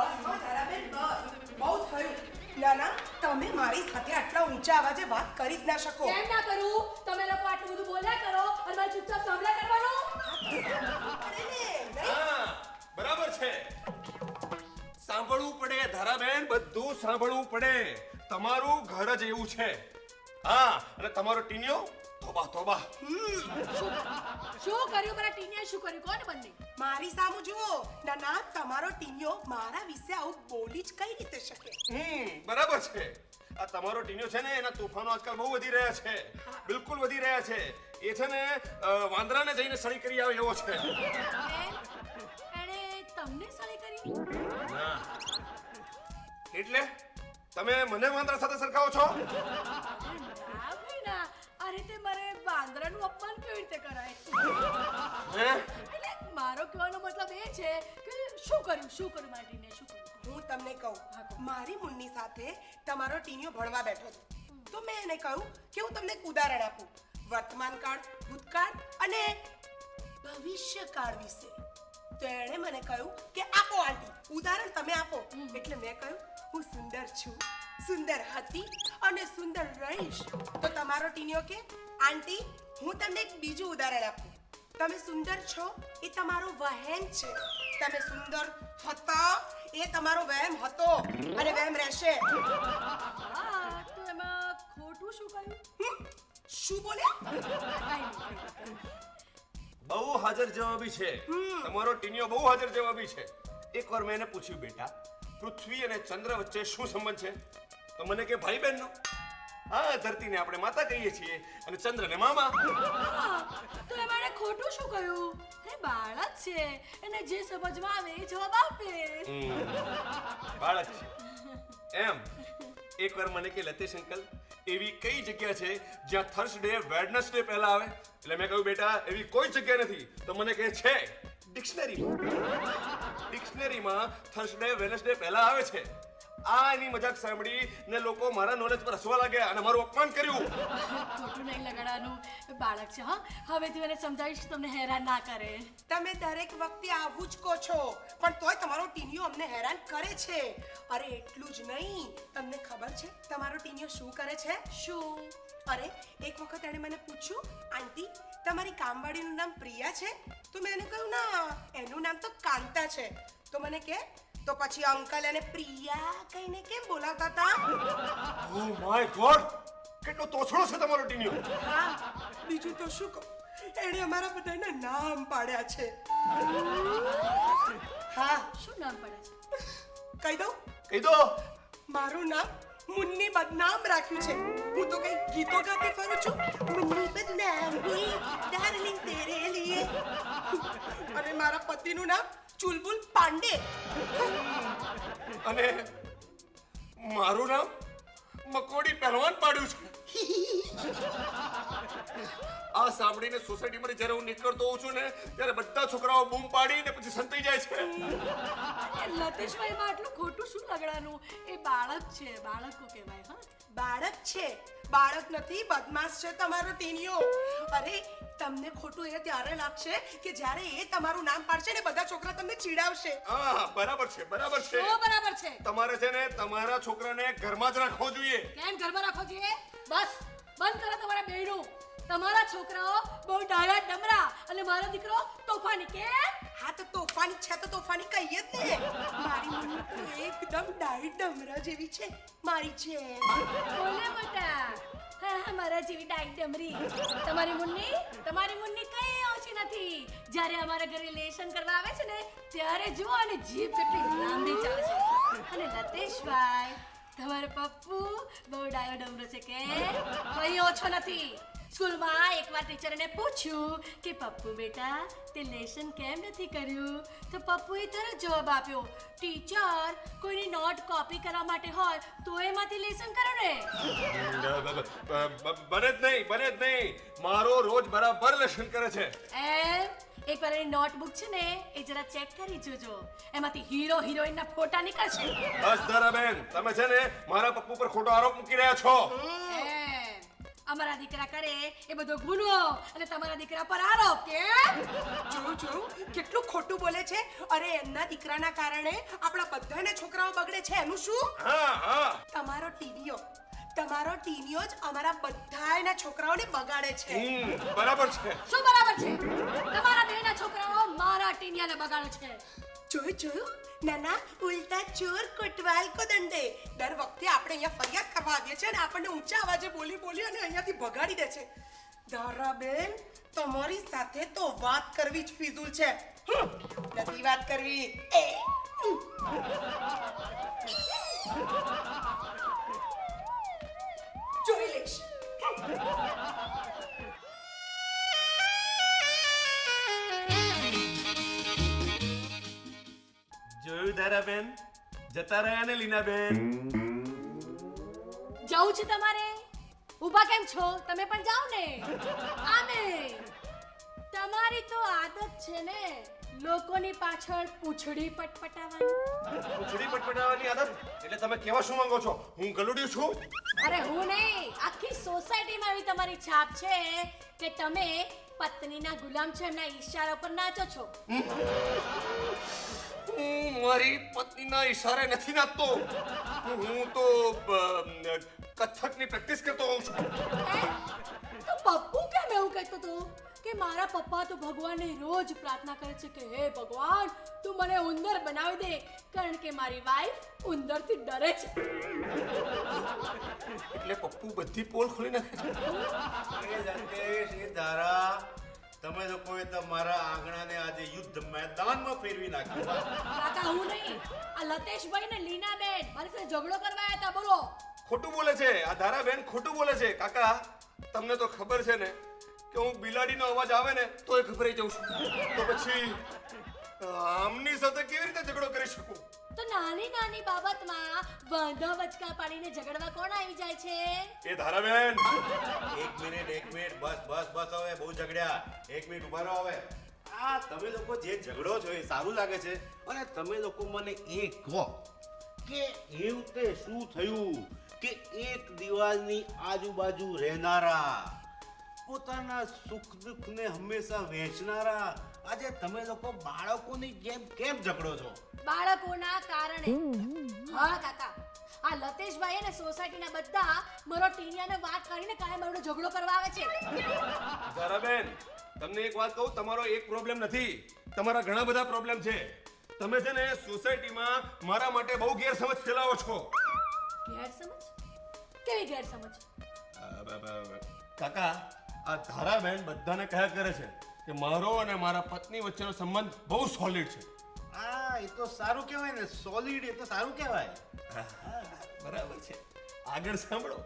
બસ હો ધારાબેન બસ બહુ થયું. ના ના તમે મારી સાથે આટલા ઊંચા અવાજે વાત કરી જ ના શકો. કેમ ના કરું? તમે લોકો આટલું બધું બોલ્યા કરો અને મારે ચૂપચાપ સાંભળ્યા કરવાનું. અરે ને, નહીં. હા બરાબર છે. સાંભળવું પડે ધારાબેન, બધું સાંભળવું પડે. તમારું ઘર જ એવું છે. હા અને તમારો ટીનિયો તોબા તોબા. શું કર્યું મારા ટીનિયાએ? શું કર્યું? કોને બંને? મારી સામું જુઓ. ના ના તમારો ટીનિયો મારા વિશે આવું બોલી જ કઈ રીતે શકે? બરાબર છે. આ તમારો ટીનિયો છે ને એના તોફાનો આજકાલ બહુ વધી રહ્યા છે. બિલકુલ વધી રહ્યા છે. એ છે ને વાંદરાને જઈને સળી કરી આવે એવો છે. એણે તમને સળી કરી? ના એટલે તમે મને વાંદરા સાથે સરખાવો છો? ના ભાઈ ના. આ રીતે મારે વાંદરાનું અપમાન કેવી રીતે કરાય? હે એટલે મારો કહેવાનો મતલબ એ છે કે શું કર્યું મારા ટીનિયાએ? શું કર્યું? હું તમને કહું, મારી મુન્ની સાથે તમારો ટીનિયો ભણવા બેઠો હતો. તો મેં એને કહ્યું કે હું તમને એક ઉદાહરણ આપું વર્તમાન કાળ, ભૂતકાળ અને ભવિષ્યકાળ વિશે. તો એણે મને કહ્યું કે આપો આંટી ઉદાહરણ તમે આપો. એટલે મેં કહ્યું હું સુંદર છું, સુંદર હતી અને સુંદર રહીશ. તો તમારો ટીનિયો કે આંટી હું તમને એક બીજું ઉદાહરણ આપું. તમે સુંદર છો એ તમારો વહેમ છે. તમે સુંદર હતા એ તમારો વહેમ હતો અને વહેમ રહેશે. હા તો એમાં ખોટું શું કહ્યું? શું બોલ્યા? કાંઈ નહીં. બહુ હાજર જવાબી છે. તમારો ટીનિયો બહુ હાજર જવાબી છે. એકવાર મેં એને પૂછ્યું, બેટા પૃથ્વી અને ચંદ્ર વચ્ચે શું સંબંધ છે? તો મને કે ભાઈ બહેનનો. હા ધરતીને આપણે માતા કહીએ છીએ અને ચંદ્રને મામા. તો એમાં એણે ખોટું શું કહ્યું? એ બાળક છે, એને જે સમજમાં આવે એ જવાબ આપે. બાળક છે એમ. એકવાર મને કે લતેશ અંકલ એવી કઈ જગ્યા છે જ્યાં થર્સડે વેડનસડે પહેલા આવે? એટલે મેં કહ્યું બેટા એવી કોઈ જગ્યા નથી. તો મને કહે છે ડિક્શનરીમાં થર્સડે વેડનસડે પહેલા આવે છે. આ એની મજાક સાંભળી ને લોકો મારા નોલેજ પર હસવા લાગ્યા અને મારું અપમાન કર્યું. ખોટું નહીં લગાડવાનું. બાળક છે. હા હવેથી એને સમજાવીશ કે તમને હેરાન ના કરે. તમે દરેક વખતે આવું જ કહો છો પણ તોય તમારો ટીનિયો અમને હેરાન કરે છે. અરે એટલું જ નહીં, તમને ખબર છે તમારો ટીનિયો શું કરે છે? શું? અરે એક વખત એણે મને પૂછ્યું, આંટી તમારી કામવાળીનું નામ પ્રિયા છે? તો મેં એને કહ્યું ના, એનું નામ તો કાંતા છે. તો મને કે તો પછી અંકલ એને પ્રિયા કહીને કેમ બોલાવતા હતા? ઓ માય ગોડ, કેટલો તોછડો છે તમારો ટીનિયો. હા બીજું તો શું કહું, એણે અમારા બધાના નામ પાડ્યા છે. હા શું નામ પડે છે? કહી દઉં? કહી દો. મારું નામ મુન્ની બદનામ રાખ્યું છે. હું તો કઈ ગીતો ગાતી ફરું છું, મુન્ની બદનામ હુઈ ડાર્લિંગ તેરે લીએ. અને મારા પતિનું નામ ચુલબુલ પાંડે. અને મારું નામ મકોડી પહેલવાન પાડ્યું છે. આ સાંભળીને સોસાયટીમાં જ્યારે હું નીકળતો હોઉં છું ને ત્યારે બધા છોકરાઓ બૂમ પાડીને પછી સંતાઈ જાય છે. લતેશભાઈમાં આટલું ખોટું શું લગાડવાનું? એ બાળક છે, બાળકો કહેવાય. હા બાળક છે, બાળક નથી, બદમાશ છે તમારો ટીનિયો. અરે તમને ખોટું એ ત્યારે લાગશે કે જ્યારે એ તમારું નામ પાડશે ને બધા છોકરા તમને ચીડાવશે. હા બરાબર છે, બરાબર છે. શું બરાબર છે? તમારે છે ને તમારા છોકરાને ઘરમાં જ રાખવો જોઈએ. કેમ ઘરમાં રાખો જોઈએ? બસ બંધ કરો તમારા બેયનું. તમારા છોકરાઓ બહુ ડાયા ડમરા અને મારો દીકરો તોફાની. કેમ? હા તો તોફાની છે તો તોફાની કહીએ જ ને. મારી મમ્મી તો એકદમ ડાઈ ડમરા જેવી છે, મારી જેમ. બોલે બેટા. હા મારા જેવી ડાઈ ડમરી. તમારી મુન્ની કઈ ઓછી નથી. જ્યારે અમારા ઘરે લેશન કરવા આવે છે ને ત્યારે જુઓ અને જીભ કેટલી લાંબી ચાલે છે. અને લતેશભાઈ તમારો પપ્પુ બહુ ડાયો ડમરો છે કે કઈ ઓછો નથી. સ્કૂલમાં એકવાર ટીચરને પૂછ્યું કે પપ્પુ બેટા તે લેશન કેમ નથી કર્યું? તો પપ્પુએ તરત જવાબ આપ્યો, ટીચર કોઈની નોટ કોપી કરવા માટે હોય તો એમાંથી લેશન કરો ને. બને જ નહીં. મારો રોજ બરાબર લેશન કરે છે. એમ એકવાર એની નોટબુક છે ને એ જરા ચેક કરી જોજો. એમાંથી હીરો હિરોઈનના ફોટા નીકળશે. બસ ધારાબેન, તમે છે ને મારા પપ્પુ પર ખોટો આરોપ મૂકી રહ્યા છો. અમારા દીકરા કરે એ બધો ગુનો અને તમારા દીકરા પર આરોપ કે જોયું કેટલું ખોટું બોલે છે. અરે એમના દીકરાના કારણે આપણા બધાને છોકરાઓ બગડે છે એનું શું? તમારો ટીનિયો જ અમારા બધાયના છોકરાઓને બગાડે છે. બરાબર છે. શું બરાબર છે? તમારા બેના છોકરાઓ મારા ટીનિયાને બગાડે છે. જોયું નાના ઉલટા ચોર કોટવાલ કો દંડે. દર વખતે આપણે અહીંયા ફરિયાદ કરવા આવીએ છીએ અને આપણને ઊંચા અવાજે બોલી અને અહીંયાથી ભગાડી દે છે. ધારાબેન તમારી સાથે તો વાત કરવી જ ફિઝૂલ છે. નથી વાત કરવી. જોઈ લઈશ. જોયું ધારાબેન, જતા રહ્યા ને લીનાબેન. જવું છે તમારે? ઊભા કેમ છો? તમે પણ જાઓ ને. આમે તમારી તો આદત છે ને લોકોની પાછળ પૂંછડી પટપટાવવાની. પૂંછડી પટપટાવવાની આદત? એટલે તમે કેવા શું માંગો છો? હું ગલુડિયું છું? અરે હું નહીં, આખી સોસાયટીમાં એવી તમારી છાપ છે કે તમે પત્નીના ગુલામ છો એમના ઈશારા પર નાચો છો. હું મારી પત્નીના ઈશારે નથી નાચતો. હું તો કથકની પ્રેક્ટિસ કરતો હોઉં છું. તો પપ્પુ કેમ એવું કહેતો હતો કે મારા પપ્પા તો ભગવાનને રોજ પ્રાર્થના કરે છે કે હે ભગવાન તું મને ઉંદર બનાવી દે કારણ કે મારી વાઈફ ઉંદરથી ડરે છે. એટલે પપ્પુ બધી પોલ ખોલી નાખે છે. એ જંતેશ, એ ધારા, તમે લોકોએ તો મારા આંગણાને આજે યુદ્ધ મેદાનમાં ફેરવી નાખ્યું. કાકા હું નહીં, આ લતેશભાઈ ને લીનાબેન મારી સાથે ઝઘડો કરવા આવ્યા હતા. બોલો. ખોટું બોલે છે આ ધારાબેન, ખોટું બોલે છે. કાકા તમને તો ખબર છે ને કે હું બિલાડીનો અવાજ આવે ને તોય ગભરાઈ જાઉં છું. તો પછી આમની સાથે કેવી રીતે ઝઘડો કરી શકું? તો નાની નાની બાબતમાં વાંધા વચકા પાડીને ઝઘડવા કોણ આવી જાય છે? એ ધારાબેન, એક મિનિટ, બસ હવે બહુ ઝઘડ્યા. 1 મિનિટ ઉભા રહો. હવે આ તમે લોકો જે ઝઘડો છો એ સારું લાગે છે અને તમે લોકો મને એ કહો કે એવું તે શું થયું કે એક દિવાલની આજુબાજુ રહેનારા, પોતાના સુખ દુઃખને હંમેશા વહેંચનારા આજે તમે લોકો બાળકોની જેમ કેમ ઝઘડો છો? બાળકોના કારણે. હા કાકા, આ લતેશભાઈ અને સોસાયટીના બધા મારો ટીનિયાને વાત કરીને કાયમ મારો ઝઘડો કરવા આવે છે. ધારાબેન તમને એક વાત કહું, તમારો એક પ્રોબ્લેમ નથી, તમારા ઘણા બધા પ્રોબ્લેમ છે. તમે છે ને સોસાયટીમાં મારા માટે બહુ ગેરસમજ ફેલાવો છો. ગેરસમજ? કેવી ગેરસમજ? કાકા આ ધારાબેન બધાને કહ્યા કરે છે કે મારો અને મારા પત્ની વચ્ચેનો સંબંધ બહુ સોલિડ છે. હા, એ તો સારું કહેવાય ને, સોલિડ. એ તો સારું કહેવાય. બરાબર છે. આગળ સાંભળો.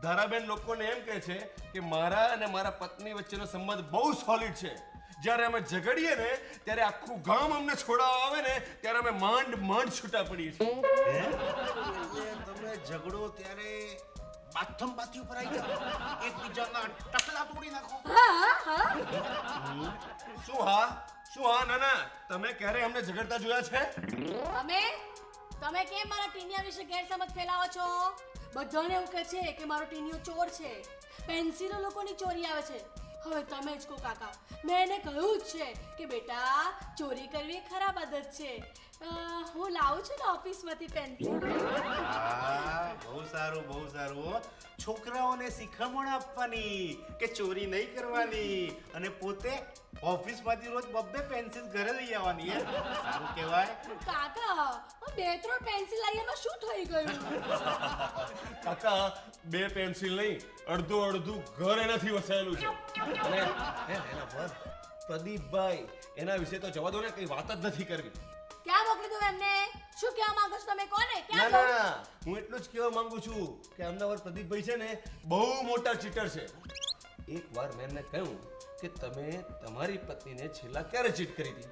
ધારાબેન લોકોને એમ કહે છે કે મારા અને મારા પત્ની વચ્ચેનો સંબંધ બહુ સોલિડ છે. જ્યારે અમે ઝઘડીએ ને ત્યારે આખું ગામ અમને છોડાવવા આવે ને ત્યારે અમે માંડ છૂટા પડીએ છીએ. એટલે તમે ઝઘડો ત્યારે બાથમ બાથી ઉપર આવી જાઓ, એકબીજાના ટકલા તોડી નાખો. શું હા ના તમે ક્યારે અમને ઝઘડતા જોયા છે? તમે કેમ મારા ટીનિયા વિશે ગેરસમજ ફેલાવો છો? બધાને એવું કહે છે કે મારો ટીનિયો ચોર છે, પેન્સિલો લોકોની ચોરી આવે છે. હવે તમે જ કહો કાકા, મેં એને કહ્યું જ છે કે બેટા ચોરી કરવી એ ખરાબ આદત છે. હું લાવું છું ને ઓફિસમાંથી પેન્સિલ. બહુ સારું હો. છોકરાઓને શિખામણ આપવાની કે ચોરી નહીં કરવાની અને પોતે ઓફિસમાંથી રોજ 2 પેન્સિલ ઘરે લઈ આવવાની. સારું કહેવાય. કાકા 2-3 પેન્સિલ લાવીમાં શું થઈ ગયું? કાકા 2 પેન્સિલ નહીં, અડધું ઘર એનાથી વસાયેલું છે. અને એના પર પ્રદીપભાઈ, એના વિશે તો જવા દો ને, કઈ વાત જ નથી કરવી. ક્યાં મોકલી દઉં એમને? શું કહેવા માંગો છો તમે? કોને? ના ક્યાં ના, હું એટલું જ કહેવા માંગુ છું કે અમદાવાદ પ્રદીપભાઈ છે ને બહુ મોટા ચીટર છે. એકવાર મેં એમને કહ્યું કે તમે તમારી પત્નીને છેલ્લા ક્યારે ચીટ કરી હતી?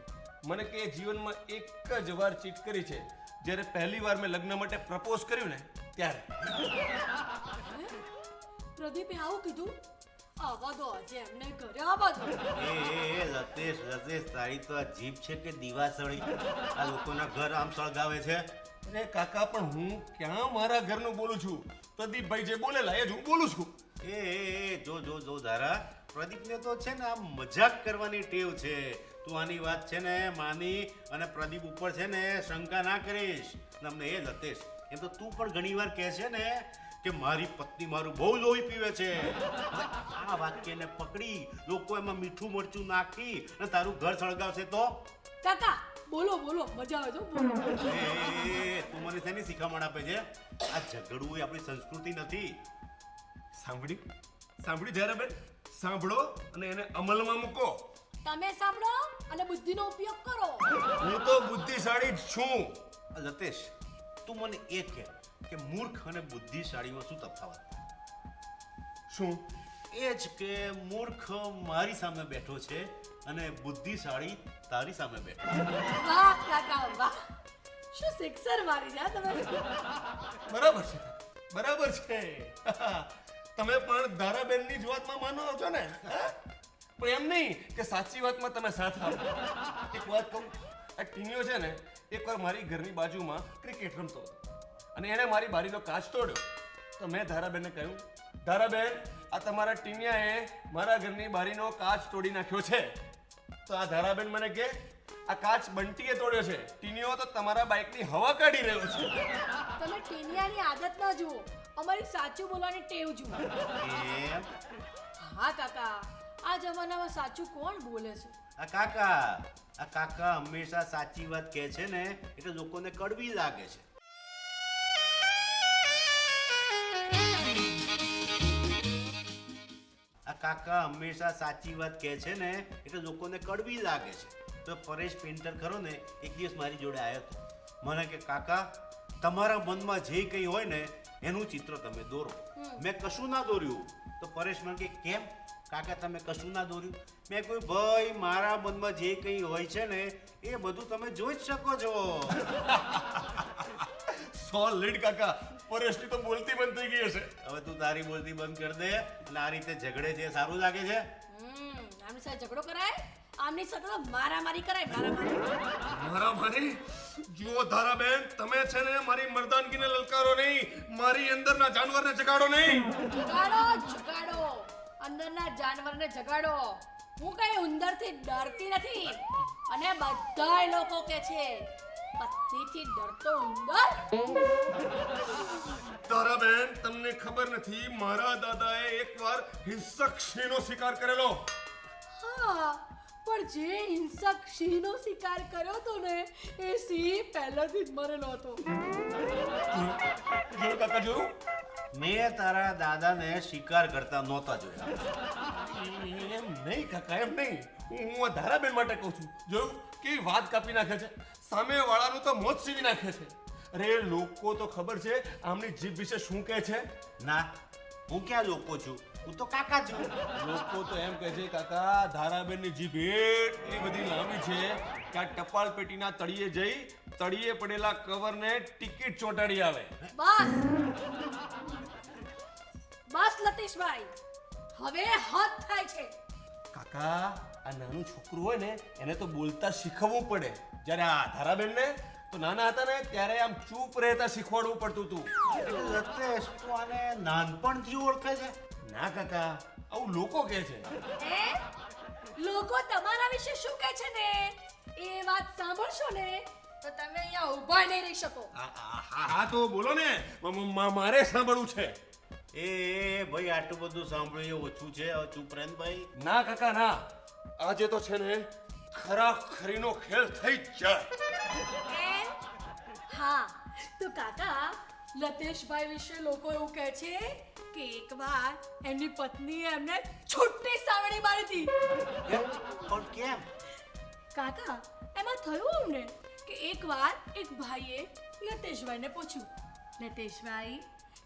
મને કે જીવનમાં એક જ વાર ચીટ કરી છે, જ્યારે પહેલી વાર મેં લગ્ન માટે પ્રપોઝ કર્યું ને ત્યારે. પ્રદીપે આવું કીધું? આવા દો આજે એમને ઘરે આવા દો. એ લતેશ, તારી તો આ જીભ છે કે દીવાસળી? આ લોકોના ઘર આમ સળગાવે છે. અરે કાકા, પણ હું ક્યાં મારા ઘરનું બોલું છું? પ્રદીપભાઈ જે બોલેલા એ જ હું બોલું છું. જો જો જો ધારા, પ્રદીપને તો છે ને આ મજાક કરવાની ટેવ છે. તું આની વાત છે ને માની અને પ્રદીપ ઉપર છે ને શંકા ના કરીશ. તમને એ લતેશ, એમ તો તું પણ ઘણીવાર કહે છે ને કે મારી પત્ની મારું બહુ લોહી પીવે છે. હવે આ વાક્યને પકડી લોકો એમાં મીઠું મરચું નાખી અને તારું ઘર સળગાવશે તો? કાકા બોલો બોલો, મજા આવે છે બોલો. તું મને શેની શિખામણ આપે છે? આ ઝઘડવું એ આપણી સંસ્કૃતિ નથી. સાંભળ્યું ધારાબેન? સાંભળો અને એને અમલમાં મૂકો. તમે સાંભળો અને બુદ્ધિનો ઉપયોગ કરો. હું તો બુદ્ધિશાળી જ છું. લતેશ, તું મને એ કહે કે મૂર્ખ અને બુદ્ધિશાળીમાં શું તફાવત? શું? એ જ કે મૂર્ખ મારી સામે બેઠો છે અને બુદ્ધિશાળી તારી સામે બેઠો છે. વાહ કાકા વાહ, શું સિક્સર મારી છે તમે. બરાબર છે, બરાબર છે. તમે પણ ધારાબેનની જ વાતમાં માનો છો ને? હા? પણ એમ નહીં કે સાચી વાતમાં તમે સાથ આપો. એક વાત કહું, આ ટીનિયો છે ને એકવાર મારી ઘરની બાજુમાં ક્રિકેટ રમતો હતો અને એણે મારી બારીનો કાચ તોડ્યો. તો મેં ધારાબેનને કહ્યું, ધારાબેન, આ તમારા ટીનિયાએ મારા ઘરની બારીનો કાચ તોડી નાખ્યો છે. તો આ ધારાબેન મને કહે, આ કાચ બંટીએ તોડ્યો છે, ટીનિયો તો તમારા બાઇકની હવા કાઢી રહ્યો છે. તમે ટીનિયાની આદત ના જુઓ, અમારી સાચું બોલવાની ટેવ જુઓ. એમ? હા કાકા, આ જમાનામાં સાચું કોણ બોલે છે? આ કાકા હંમેશા સાચી વાત કહે છે ને એટલે લોકોને કડવી લાગે છે. આ કાકા હંમેશા સાચી વાત કહે છે ને એટલે લોકોને કડવી લાગે છે. તો પરેશ પેન્ટર ખરો ને, એક દિવસ મારી જોડે આવ્યો હતો. મને કે કાકા, તમારા મનમાં જે કંઈ હોય ને એનું ચિત્ર તમે દોરો. મેં કશું ના દોર્યું. તો પરેશ મને કે કેમ કાકા તમે કશું ના દોર્યું? મેં કહ્યું ભાઈ, મારા મનમાં જે કંઈ હોય છે ને એ બધું તમે જોઈ જ શકો છો. સોલિડ કાકા, પરેશની તો બોલતી બંધ થઈ ગઈ હશે. હવે તું તારી બોલતી બંધ કરી દે અને આ રીતે ઝઘડે છે સારું લાગે છે? આમની સાથે ઝઘડો કરાય, આમની સાથે તો મારામારી કરાય. મારામારી? જુઓ ધારાબેન, તમે છે ને મારી મર્દાનગીને લલકારો નહીં, મારી અંદરના જાનવરને જગાડો નહીં. જગાડો અંદરના જાનવરને જગાડો. હું કઈ ઉંદરથી ડરતી નથી અને બધાય લોકો કે છે પત્નીથી ડરતો ઉંદર. ધારાબેન, તમને ખબર નથી, મારા દાદાએ એકવાર હિંસક સિંહનો શિકાર કરેલો. હા, પણ જે હિંસક સિંહનો શિકાર કર્યો તો ને એ સિંહ પહેલેથી જ મરેલો હતો. જોયું કાકા, જોયું? મેં તારા દાદાને શિકાર કરતા નહોતા જોયા. એમ નહીં કાકા, એમ નહીં. હું આ ધારાબેન માટે કહું છું. જોયું કેવી વાત કાપી નાખે છે, સામે વાળાનું તો મોત સીવી નાખે છે. અરે લોકો તો ખબર છે આમની જીભ વિશે શું કહે છે? ના, હું ક્યાં લોકો છું, હું તો કાકા છું. લોકો તો એમ કહે છે કાકા, ધારાબેનની જીભ એટલી બધી લાંબી છે કે આ ટપાલ પેટીના તળિયે જઈ તળિયે પડેલા કવરને ટિકિટ ચોંટાડી આવે. બસ લતીશભાઈ, હવે હદ થાય છે. કાકા, આ નાનું છોકરું હોય ને એને તો બોલતા શીખવવું પડે. જ્યારે આ ધારાબેનને તો નાના હતા ને ત્યારે આમ ચૂપ રહેતા શીખવાડવું પડતું હતું. લતેશ, તું આને નાનપણથી ઓળખે છે? ના કાકા, આવું લોકો કહે છે. લોકો તમારા વિશે શું કહે છે ને એ વાત સાંભળશો ને તો તમે અહીંયા ઊભા નહીં રહી શકો. હા તો બોલો ને, મારે સાંભળવું છે. એ ભાઈ, આટલું બધું સાંભળ્યું એ ઓછું છે. હવે ચૂપ રહે ને ભાઈ. ના કાકા ના, આજે તો છે ને ખરા ખરીનો ખેલ થઈ જ જાય. હા, તો કાકા, લતેશભાઈ વિશે લોકો એવું કહે છે કે એકવાર એમની પત્નીએ એમને છૂટી સાવણી મારી હતી. પણ કેમ? કાકા, એમાં થયું અમને કે એકવાર એક ભાઈએ લતેશભાઈને પૂછ્યું, લતેશભાઈ,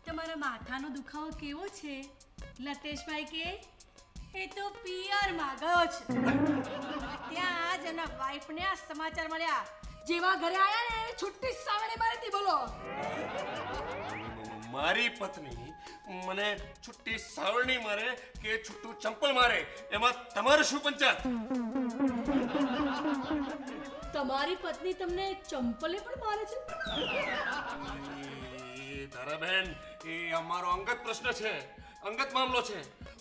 તમારા માથાનો દુખાવો કેવો છે? લતેશભાઈ કે એ તો પિયરમાં ગયો છે. ત્યાં જ એના વાઈફને આ સમાચાર મળ્યા. જેવા ઘરે આયા ને છૂટી સાવણી મારી હતી. બોલો, મારી પત્ની મને છુટ્ટી સાવરણી મારે કે છૂટું ચંપલ મારે, એમાં તમારે શું પંચાયત? તમારી પત્ની તમને ચંપલે પણ મારે છે? ધારાબેન, એ અમારો અંગત પ્રશ્ન છે. અંગત મામલો છે.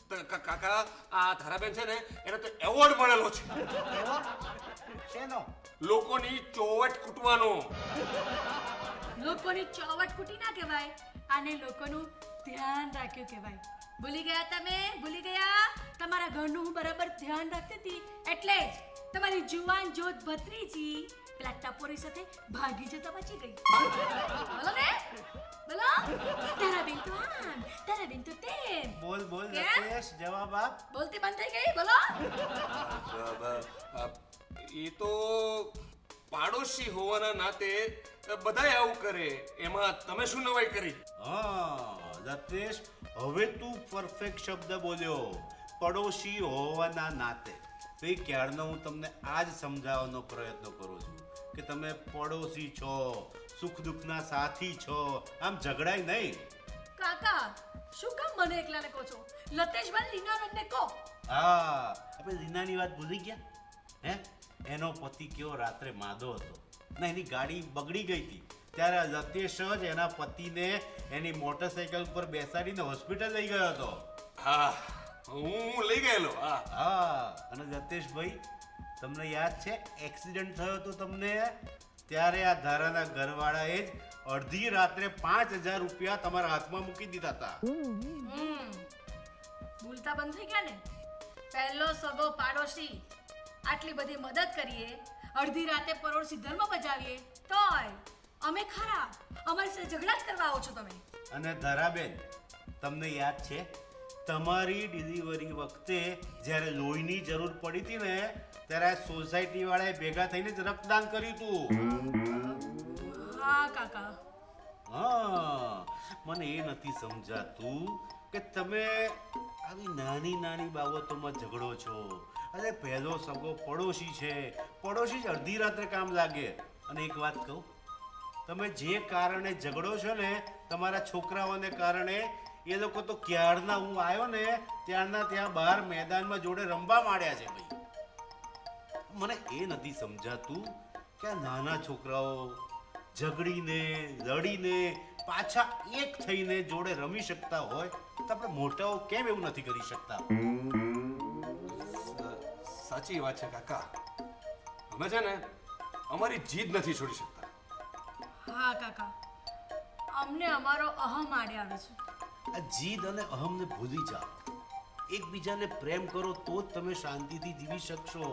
તો કાકા આ ધારાબેન છે ને એને તો એવોર્ડ મળેલો છે શેનો? લોકોની ચોવટ કૂટવાનો. લોકોની ચોવટ કૂટી ના કહેવાય, આને લોકોનું ધ્યાન રાખ્યું કહેવાય. ભૂલી ગયા તમે? ભૂલી ગયા? તમારા ઘરનું હું બરાબર ધ્યાન રાખતી હતી એટલે જ તમારી જુવાન જોત ભત્રીજી પેલા ટપોરી સાથે ભાગી જતા બચી ગઈ. બોલો ને, બોલો. તારા બેન તો આમ, તારા બેન તો તેમ. બોલ બોલ કેમ? રતેશ, જવાબ આપ. બોલતી બંધ થઈ ગઈ. બોલો. એ તો પાડોશી હોવાના નાતે બધાય આવું કરે, એમાં તમે શું નવાઈ કરી? હા રતેશ, હવે તું પરફેક્ટ શબ્દ બોલ્યો, પડોશી હોવાના નાતે. તો એ ક્યારનો હું તમને આજ સમજાવવાનો પ્રયત્ન કરું છું કે તમે પડોશી છો, સુખ દુઃખના સાથી છો, આમ ઝઘડાય નહીં. કાકા, શું કામ મને એકલાને કહો છો? લતેશભાઈ લીનાબેનને કહો. હા, આપણે રીનાની વાત ભૂલી ગયા? હે, એનો પતિ કેવો રાત્રે માદો હતો ને એની ગાડી બગડી ગઈ હતી, ત્યારે લતેશ જ એના પતિને એની મોટરસાઇકલ ઉપર બેસાડીને હોસ્પિટલ લઈ ગયો હતો. હા, હું લઈ ગયેલો. હા, હા, અને લતેશભાઈ, તમને યાદ છે એક્સિડન્ટ થયો હતો તમને? ત્યારે આ ધારાના ઘરવાળાએ જ અડધી રાત્રે 5,000 રૂપિયા તમારા હાથમાં મૂકી દીધા હતા. ભૂલતા બંધ થઈ ગયા ને? પહેલો સગો પાડોશી, આટલી બધી મદદ કરીએ, અડધી રાતે પડોશી ધર્મ બજાવીએ, તોય અમે ખરાબ, અમારી સાથે ઝઘડા જ કરવા આવો છો તમે. અને ધારાબેન, તમને યાદ છે તમારી ડિલિવરી વખતે જ્યારે લોહીની જરૂર પડી હતી ને, ત્યારે આ સોસાયટી વાળાએ ભેગા થઈને જ રક્તદાન કર્યું હતું. હા કાકા. હા, મને એ નથી સમજાતું કે તમે આવી નાની નાની બાબતોમાં ઝઘડો છો. અરે પહેલો સગો પડોશી છે, પડોશી જ અડધી રાત્રે કામ લાગે. અને એક વાત કહું, તમે જે કારણે ઝઘડો છો ને, તમારા છોકરાઓને કારણે, એ લોકો તો ક્યારના હું આવ્યો ને ત્યારના ત્યાં બહાર મેદાનમાં જોડે રમવા માંડ્યા છે ભાઈ. મને એ નથી સમજાતું કે આ નાના છોકરાઓ ઝઘડીને લડીને પાછા એક થઈને જોડે રમી શકતા હોય તો આપણે મોટાઓ કેમ એવું નથી કરી શકતા? સાચી વાત છે કાકા. અમે છે ને અમારી જીદ નથી છોડી શકતા. હા કાકા, અમને અમારો અહમ આડે આવે છે. આ જીદ અને અહમને ભૂલી જાઓ. એકબીજાને પ્રેમ કરો તો જ તમે શાંતિથી જીવી શકશો.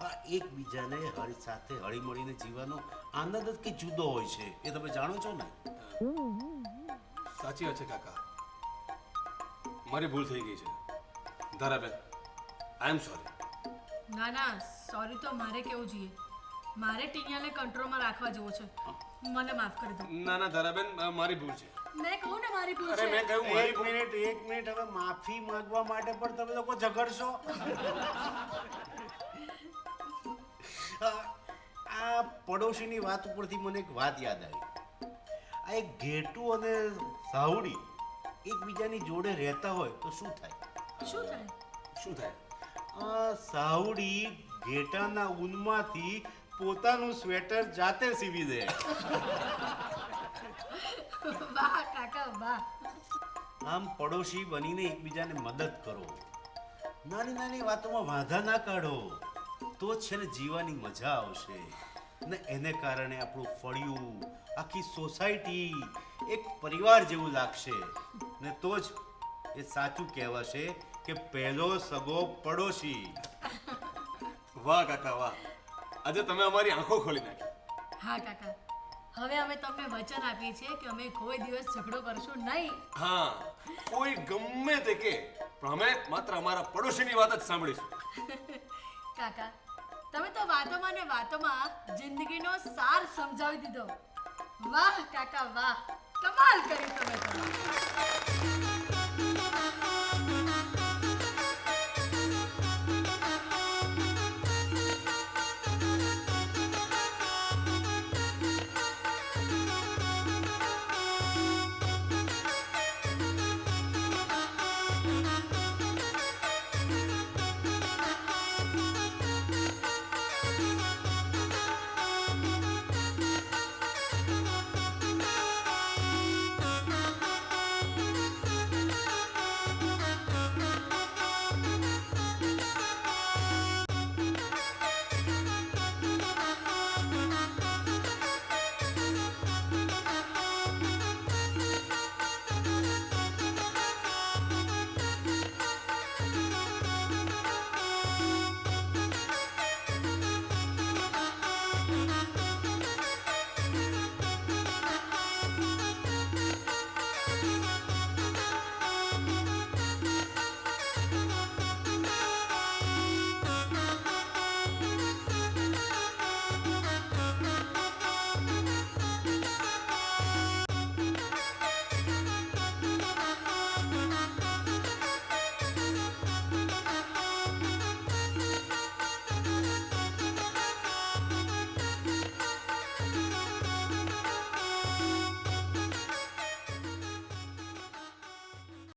આ એકબીજાને સાથે હળી મળીને જીવવાનો આનંદ જ કંઈ જુદો હોય છે, એ તમે જાણો છો ને? સાચી વાત છે કાકા, મારી ભૂલ થઈ ગઈ છે. ધારાબેન, આઈ એમ સોરી. ના ના, સોરી તો મારે કેવું જોઈએ. મારે ટીનિયાને કંટ્રોલમાં રાખવા જેવો છે. મને માફ કરી દો. ના ના ધારાબેન, મારી ભૂલ છે. મેં કહું ને મારી ભૂલ અરે છે. મેં કહ્યું મારી એક ભૂલ. મિનિટ, હવે માફી માંગવા માટે પણ તમે લોકો ઝઘડશો? આ પડોશીની વાત ઉપરથી મને એક વાત યાદ આવી. આ એક ઘેટું અને સાહુડી એકબીજાની જોડે રહેતા હોય તો શું થાય? શું થાય? શું થાય? સાહુડી ઘેટાના ઊનમાંથી પોતાનું સ્વેટર જાતે સીવી દે. વાહ કાકા વાહ. આમ પડોશી બનીને એકબીજાને મદદ કરો, નાની નાની વાતોમાં વાંધા ના કાઢો, તો જ છે ને જીવવાની મજા આવશે. ને એને કારણે આપણું ફળિયું, આખી સોસાયટી એક પરિવાર જેવું લાગશે. ને તો જ એ સાચું કહેવાશે કે પહેલો સગો પડોશી. વાહ કાકા વાહ, આજે તમે અમારી આંખો ખોલી નાખી. હા કાકા, હવે અમે તમને વચન આપીએ છીએ કે અમે કોઈ દિવસ ઝઘડો કરશું નહીં. હા, કોઈ ગમે તે કે પણ અમે માત્ર અમારા પડોશીની વાત જ સાંભળીશું. કાકા, તમે તો વાતોમાં ને વાતોમાં જિંદગીનો સાર સમજાવી દીધો. વાહ કાકા વાહ, કમાલ કર્યું તમે તો.